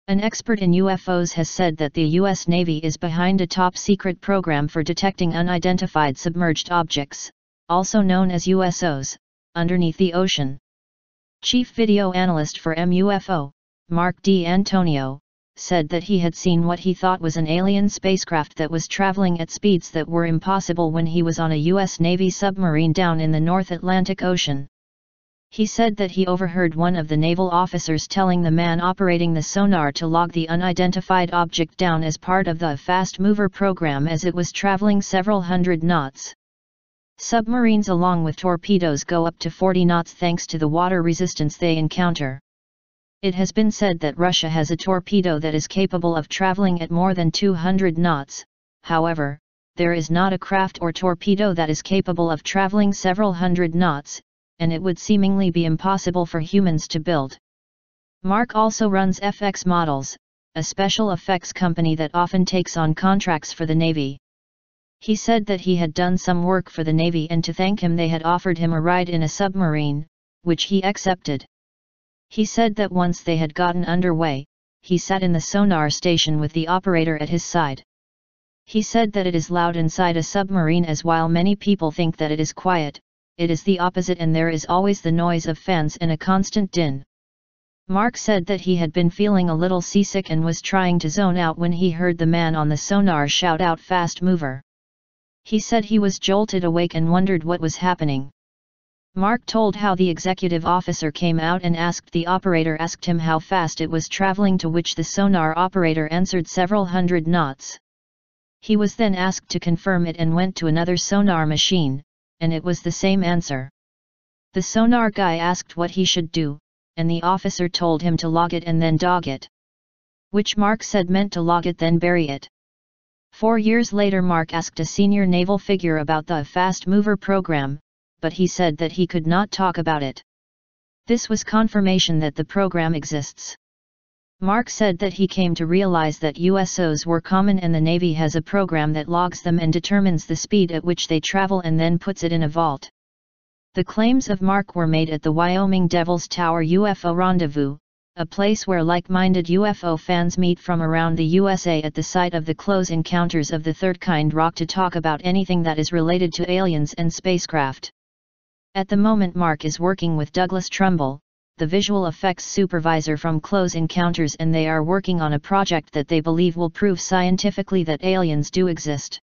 An expert in UFOs has said that the U.S. Navy is behind a top-secret program for detecting unidentified submerged objects, also known as USOs, underneath the ocean. Chief video analyst for MUFO, Mark D'Antonio, said that he had seen what he thought was an alien spacecraft that was traveling at speeds that were impossible when he was on a U.S. Navy submarine down in the North Atlantic Ocean. He said that he overheard one of the naval officers telling the man operating the sonar to log the unidentified object down as part of the fast mover program as it was traveling several hundred knots. Submarines along with torpedoes go up to 40 knots thanks to the water resistance they encounter. It has been said that Russia has a torpedo that is capable of traveling at more than 200 knots, however, there is not a craft or torpedo that is capable of traveling several hundred knots, and it would seemingly be impossible for humans to build. Mark also runs FX Models, a special effects company that often takes on contracts for the Navy. He said that he had done some work for the Navy and to thank him they had offered him a ride in a submarine, which he accepted. He said that once they had gotten underway, he sat in the sonar station with the operator at his side. He said that it is loud inside a submarine, as while many people think that it is quiet, it is the opposite and there is always the noise of fans and a constant din. Mark said that he had been feeling a little seasick and was trying to zone out when he heard the man on the sonar shout out "Fast mover." He said he was jolted awake and wondered what was happening. Mark told how the executive officer came out and asked him how fast it was traveling, to which the sonar operator answered several hundred knots. He was then asked to confirm it and went to another sonar machine, and it was the same answer. The sonar guy asked what he should do, and the officer told him to log it and then dog it. Which Mark said meant to log it then bury it. 4 years later Mark asked a senior naval figure about the fast mover program, but he said that he could not talk about it. This was confirmation that the program exists. Mark said that he came to realize that USOs were common and the Navy has a program that logs them and determines the speed at which they travel and then puts it in a vault. The claims of Mark were made at the Wyoming Devil's Tower UFO Rendezvous, a place where like-minded UFO fans meet from around the USA at the site of the Close Encounters of the Third Kind rock to talk about anything that is related to aliens and spacecraft. At the moment Mark is working with Douglas Trumbull, the visual effects supervisor from Close Encounters, and they are working on a project that they believe will prove scientifically that aliens do exist.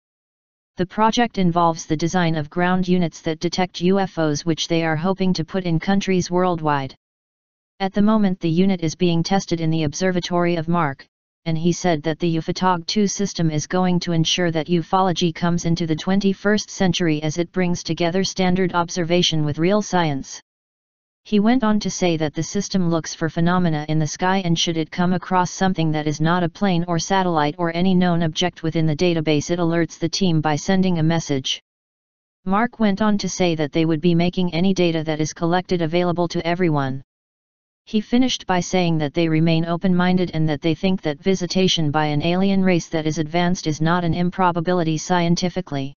The project involves the design of ground units that detect UFOs, which they are hoping to put in countries worldwide. At the moment the unit is being tested in the observatory of Mark, and he said that the UFOTOG 2 system is going to ensure that ufology comes into the 21st century as it brings together standard observation with real science. He went on to say that the system looks for phenomena in the sky, and should it come across something that is not a plane or satellite or any known object within the database, it alerts the team by sending a message. Mark went on to say that they would be making any data that is collected available to everyone. He finished by saying that they remain open-minded and that they think that visitation by an alien race that is advanced is not an improbability scientifically.